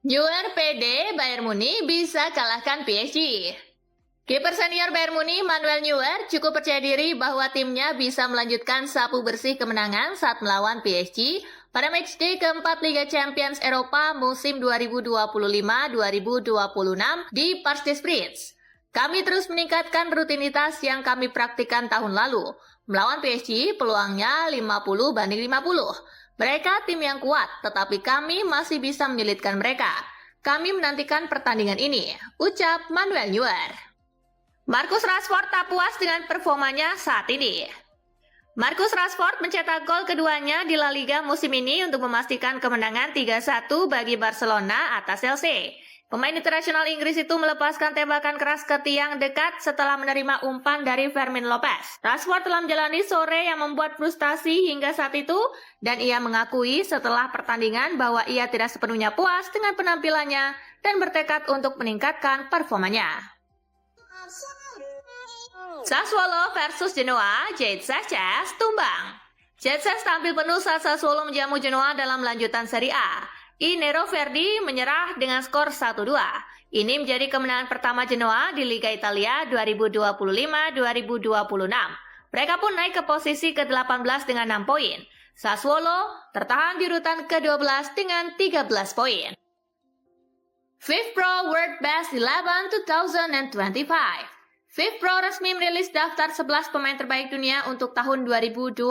Neuer PD Bayern Munich bisa kalahkan PSG. Kiper senior Bayern Munich Manuel Neuer cukup percaya diri bahwa timnya bisa melanjutkan sapu bersih kemenangan saat melawan PSG pada matchday keempat Liga Champions Eropa musim 2025-2026 di Parc des Princes. Kami terus meningkatkan rutinitas yang kami praktikkan tahun lalu. Melawan PSG peluangnya 50-50. Mereka tim yang kuat, tetapi kami masih bisa menyulitkan mereka. Kami menantikan pertandingan ini, ucap Manuel Neuer. Marcus Rashford tak puas dengan performanya saat ini. Marcus Rashford mencetak gol keduanya di La Liga musim ini untuk memastikan kemenangan 3-1 bagi Barcelona atas Chelsea. Pemain internasional Inggris itu melepaskan tembakan keras ke tiang dekat setelah menerima umpan dari Fermin Lopez. Rashford telah menjalani sore yang membuat frustasi hingga saat itu, dan ia mengakui setelah pertandingan bahwa ia tidak sepenuhnya puas dengan penampilannya dan bertekad untuk meningkatkan performanya. Sassuolo versus Genoa, Jadon Sancho tumbang. Sancho tampil penuh saat Sassuolo menjamu Genoa dalam lanjutan Serie A. Nero Verdi menyerah dengan skor 1-2. Ini menjadi kemenangan pertama Genoa di Liga Italia 2025-2026. Mereka pun naik ke posisi ke-18 dengan 6 poin. Sassuolo tertahan di urutan ke-12 dengan 13 poin. FIFPro World Best 11 2025. FIFPro resmi merilis daftar 11 pemain terbaik dunia untuk tahun 2025.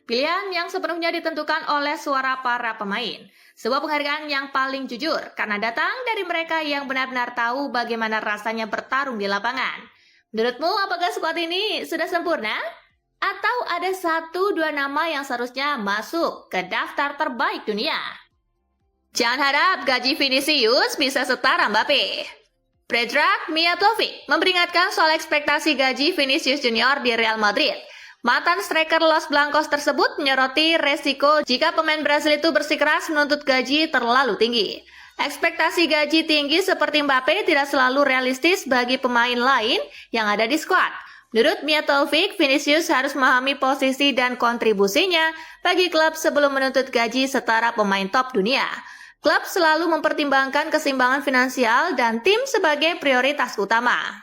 Pilihan yang sepenuhnya ditentukan oleh suara para pemain. Sebuah penghargaan yang paling jujur karena datang dari mereka yang benar-benar tahu bagaimana rasanya bertarung di lapangan. Menurutmu apakah skuad ini sudah sempurna? Atau ada 1-2 nama yang seharusnya masuk ke daftar terbaik dunia? Jangan harap gaji Vinicius bisa setara Mbappe. Predrag Mijatovic memperingatkan soal ekspektasi gaji Vinicius Junior di Real Madrid. Mantan striker Los Blancos tersebut menyoroti resiko jika pemain Brasil itu bersikeras menuntut gaji terlalu tinggi. Ekspektasi gaji tinggi seperti Mbappe tidak selalu realistis bagi pemain lain yang ada di skuad. Menurut Mijatovic, Vinicius harus memahami posisi dan kontribusinya bagi klub sebelum menuntut gaji setara pemain top dunia. Klub selalu mempertimbangkan keseimbangan finansial dan tim sebagai prioritas utama.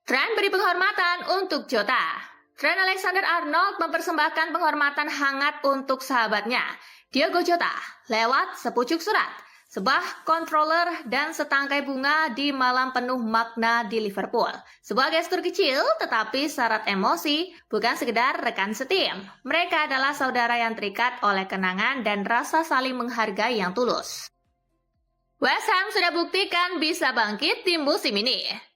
Trent beri penghormatan untuk Jota. Trent Alexander-Arnold mempersembahkan penghormatan hangat untuk sahabatnya, Diogo Jota, lewat sepucuk surat, sebuah controller dan setangkai bunga di malam penuh makna di Liverpool. Sebuah gestur kecil tetapi syarat emosi, bukan sekedar rekan setim. Mereka adalah saudara yang terikat oleh kenangan dan rasa saling menghargai yang tulus. West Ham sudah buktikan bisa bangkit di musim ini.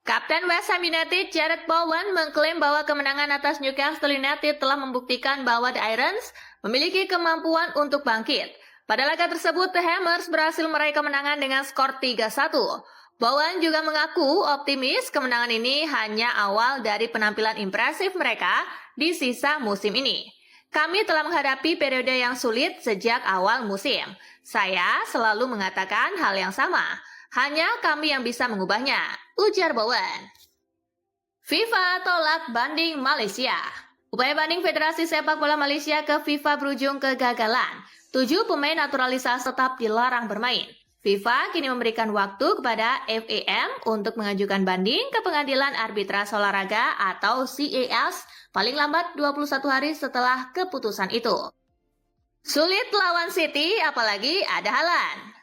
Kapten West Ham United Jarrod Bowen mengklaim bahwa kemenangan atas Newcastle United telah membuktikan bahwa The Irons memiliki kemampuan untuk bangkit. Pada laga tersebut, The Hammers berhasil meraih kemenangan dengan skor 3-1. Bowen juga mengaku optimis kemenangan ini hanya awal dari penampilan impresif mereka di sisa musim ini. Kami telah menghadapi periode yang sulit sejak awal musim. Saya selalu mengatakan hal yang sama. Hanya kami yang bisa mengubahnya, ujar Bowen. FIFA tolak banding Malaysia. Upaya banding Federasi Sepak Bola Malaysia ke FIFA berujung kegagalan. 7 pemain naturalisasi tetap dilarang bermain. FIFA kini memberikan waktu kepada FAM untuk mengajukan banding ke Pengadilan Arbitrase Olahraga atau CAS paling lambat 21 hari setelah keputusan itu. Sulit lawan City, apalagi ada Haaland.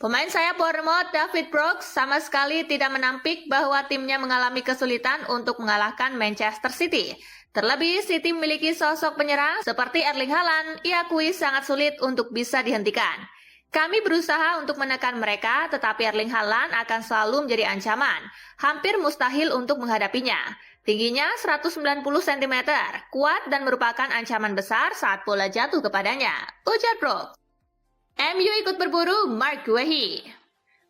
Pemain sayap Bournemouth David Brooks sama sekali tidak menampik bahwa timnya mengalami kesulitan untuk mengalahkan Manchester City. Terlebih, City memiliki sosok penyerang seperti Erling Haaland, ia akui sangat sulit untuk bisa dihentikan. Kami berusaha untuk menekan mereka, tetapi Erling Haaland akan selalu menjadi ancaman. Hampir mustahil untuk menghadapinya. Tingginya 190 cm, kuat dan merupakan ancaman besar saat bola jatuh kepadanya, ujar Brooks. MU ikut berburu Mark Guehi.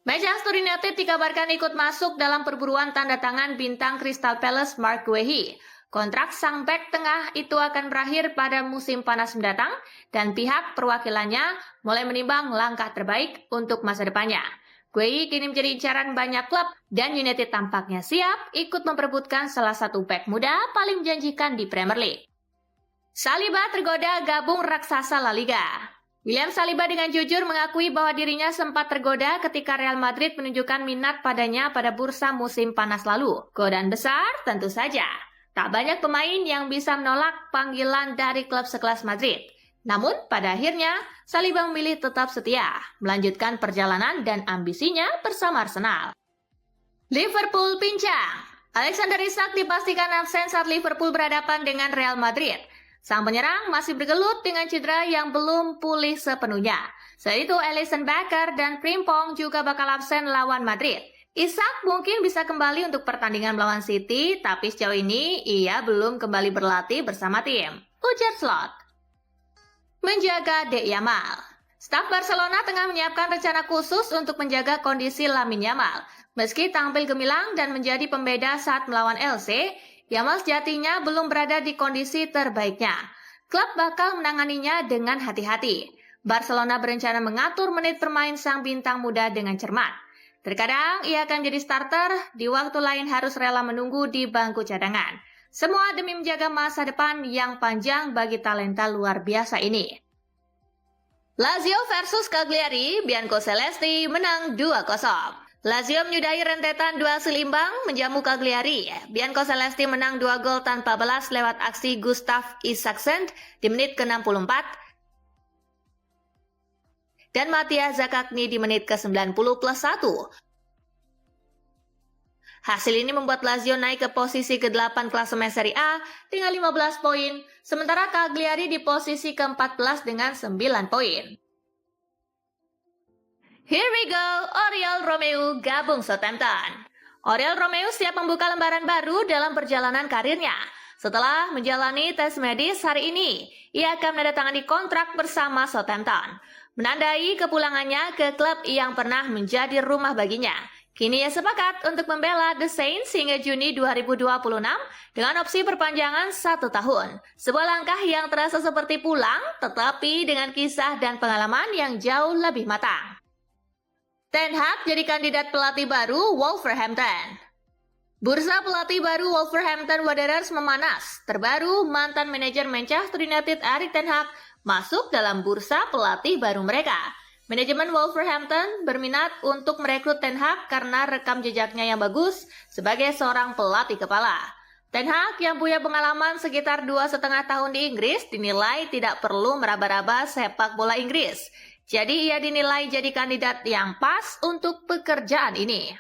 Manchester United dikabarkan ikut masuk dalam perburuan tanda tangan bintang Crystal Palace Mark Guehi. Kontrak sang bek tengah itu akan berakhir pada musim panas mendatang dan pihak perwakilannya mulai menimbang langkah terbaik untuk masa depannya. Gueye kini menjadi incaran banyak klub dan United tampaknya siap ikut memperebutkan salah satu bek muda paling menjanjikan di Premier League. Saliba tergoda gabung raksasa La Liga. William Saliba dengan jujur mengakui bahwa dirinya sempat tergoda ketika Real Madrid menunjukkan minat padanya pada bursa musim panas lalu. Godaan besar tentu saja. Tak banyak pemain yang bisa menolak panggilan dari klub sekelas Madrid. Namun, pada akhirnya, Saliba memilih tetap setia, melanjutkan perjalanan dan ambisinya bersama Arsenal. Liverpool pincang. Alexander Isak dipastikan absen saat Liverpool berhadapan dengan Real Madrid. Sang penyerang masih bergelut dengan cedera yang belum pulih sepenuhnya. Selain itu, Alisson Becker dan Frimpong juga bakal absen lawan Madrid. Isak mungkin bisa kembali untuk pertandingan melawan City, tapi sejauh ini ia belum kembali berlatih bersama tim, ujar Slot. Menjaga Dek Yamal. Staf Barcelona tengah menyiapkan rencana khusus untuk menjaga kondisi Lamine Yamal. Meski tampil gemilang dan menjadi pembeda saat melawan LC, Yamal sejatinya belum berada di kondisi terbaiknya. Klub bakal menanganinya dengan hati-hati. Barcelona berencana mengatur menit bermain sang bintang muda dengan cermat. Terkadang ia akan jadi starter, di waktu lain harus rela menunggu di bangku cadangan. Semua demi menjaga masa depan yang panjang bagi talenta luar biasa ini. Lazio versus Cagliari, Biancocelesti menang 2-0. Lazio menyudahi rentetan dua hasil imbang menjamu Cagliari. Biancocelesti menang 2 gol tanpa balas lewat aksi Gustav Isaksen di menit ke-64 dan Mattia Zaccagni di menit ke-90 plus 1. Hasil ini membuat Lazio naik ke posisi ke-8 klasemen Serie A dengan 15 poin, sementara Cagliari di posisi ke-14 dengan 9 poin. Here we go, Oriol Romeu gabung Southampton. Oriol Romeu siap membuka lembaran baru dalam perjalanan karirnya. Setelah menjalani tes medis hari ini, ia akan menandatangani kontrak bersama Southampton, menandai kepulangannya ke klub yang pernah menjadi rumah baginya. Kini ia sepakat untuk membela The Saints hingga Juni 2026 dengan opsi perpanjangan 1 tahun. Sebuah langkah yang terasa seperti pulang, tetapi dengan kisah dan pengalaman yang jauh lebih matang. Ten Hag jadi kandidat pelatih baru Wolverhampton. Bursa pelatih baru Wolverhampton Wanderers memanas. Terbaru, mantan manajer Manchester United Erik ten Hag masuk dalam bursa pelatih baru mereka. Manajemen Wolverhampton berminat untuk merekrut Ten Hag karena rekam jejaknya yang bagus sebagai seorang pelatih kepala. Ten Hag yang punya pengalaman sekitar 2,5 tahun di Inggris dinilai tidak perlu meraba-raba sepak bola Inggris. Jadi ia dinilai jadi kandidat yang pas untuk pekerjaan ini.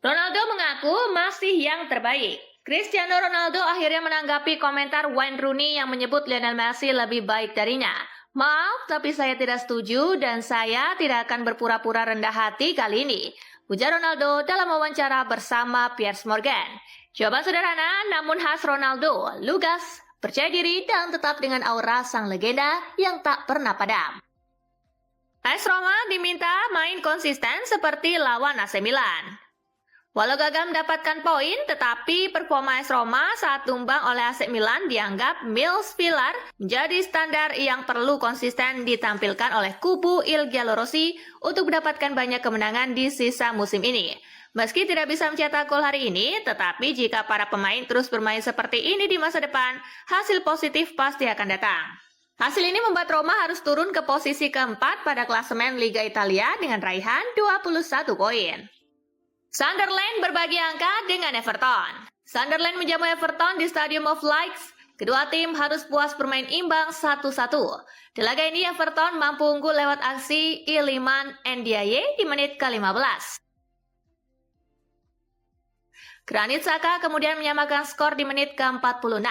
Ronaldo mengaku masih yang terbaik. Cristiano Ronaldo akhirnya menanggapi komentar Wayne Rooney yang menyebut Lionel Messi lebih baik darinya. Maaf, tapi saya tidak setuju dan saya tidak akan berpura-pura rendah hati kali ini, ujar Ronaldo dalam wawancara bersama Piers Morgan. Jawaban sederhana namun khas Ronaldo, lugas, percaya diri dan tetap dengan aura sang legenda yang tak pernah padam. AS Roma diminta main konsisten seperti lawan AC Milan. Walau gagal mendapatkan poin, tetapi performa AS Roma saat tumbang oleh AC Milan dianggap Mils Pilar menjadi standar yang perlu konsisten ditampilkan oleh kubu Il Giallorossi untuk mendapatkan banyak kemenangan di sisa musim ini. Meski tidak bisa mencetak gol hari ini, tetapi jika para pemain terus bermain seperti ini di masa depan, hasil positif pasti akan datang. Hasil ini membuat Roma harus turun ke posisi keempat pada klasemen Liga Italia dengan raihan 21 poin. Sunderland berbagi angka dengan Everton. Sunderland menjamu Everton di Stadium of Lights. Kedua tim harus puas bermain imbang 1-1. Di laga ini Everton mampu unggul lewat aksi Iliman Ndiaye di menit ke-15. Granit Xhaka kemudian menyamakan skor di menit ke-46.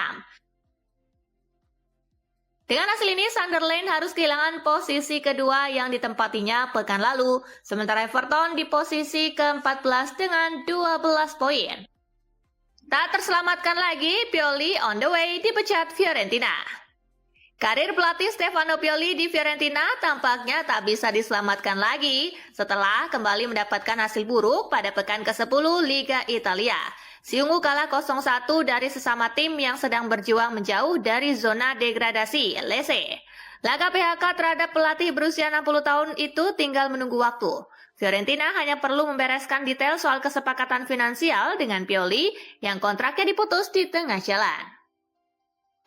Dengan hasil ini, Sunderland harus kehilangan posisi kedua yang ditempatinya pekan lalu, sementara Everton di posisi ke-14 dengan 12 poin. Tak terselamatkan lagi, Pioli on the way dipecat Fiorentina. Karir pelatih Stefano Pioli di Fiorentina tampaknya tak bisa diselamatkan lagi setelah kembali mendapatkan hasil buruk pada pekan ke-10 Liga Italia. Si ungu kalah 0-1 dari sesama tim yang sedang berjuang menjauh dari zona degradasi, Lecce. Laga PHK terhadap pelatih berusia 60 tahun itu tinggal menunggu waktu. Fiorentina hanya perlu membereskan detail soal kesepakatan finansial dengan Pioli yang kontraknya diputus di tengah jalan.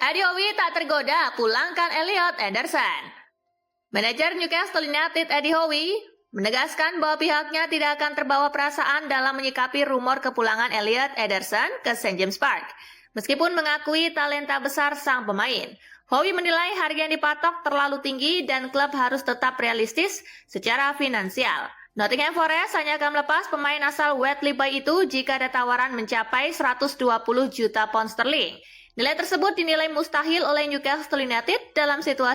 Eddie Howe tak tergoda pulangkan Elliot Ederson. Manajer Newcastle United Eddie Howe menegaskan bahwa pihaknya tidak akan terbawa perasaan dalam menyikapi rumor kepulangan Elliot Ederson ke St. James Park. Meskipun mengakui talenta besar sang pemain, Howe menilai harga yang dipatok terlalu tinggi dan klub harus tetap realistis secara finansial. Nottingham Forest hanya akan melepas pemain asal Wembley Bay itu jika ada tawaran mencapai 120 juta pound sterling. Nilai tersebut dinilai mustahil oleh Newcastle United dalam situasi